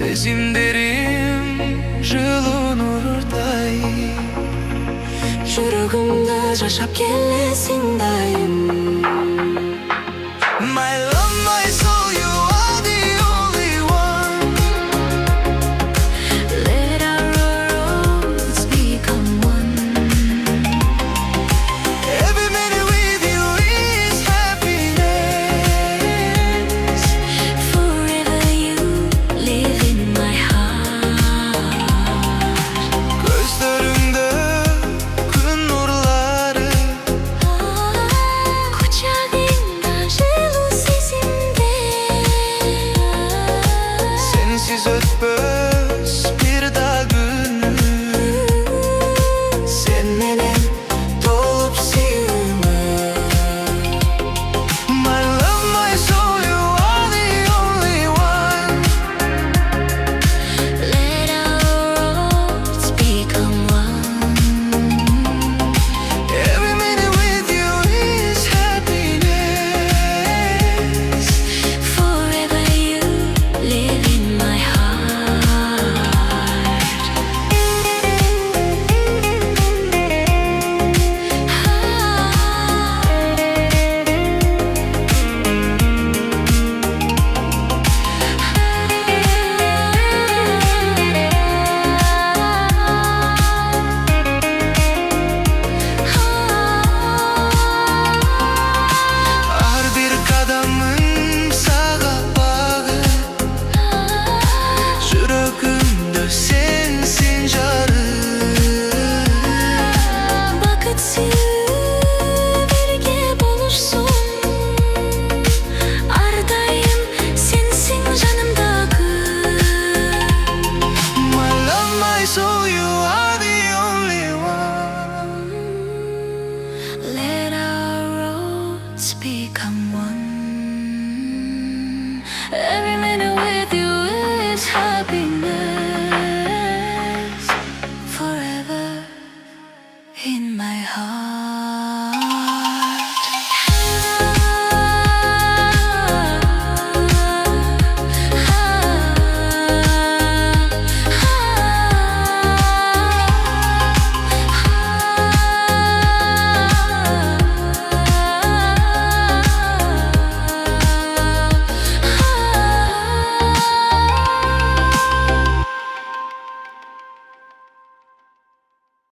Сезимдерим жылуу нурдай, жүрөгүмдө жашап келесиң дайым. My love, my soul, you are the only one. Let our roads become one. Every minute with you is happiness. Forever you live in my heart. Gözlerinde gün nurları, Kucağında жылуу сезимде. sensiz ötmez bir daha günüm. Sen menен dolup süyüme. My love, my soul, you are the only one. Let our roads become one. Every minute with you is happiness. Forever you live in my heart. Her bir kadamın sağa bağı, жүрөгүмдө sensin жарым. Бакыт сүйүү бирге болушсун. Ар дайым сенсиң жанымдагы. My love, my soul, you are the only one. Let our roads become one. Every minute with you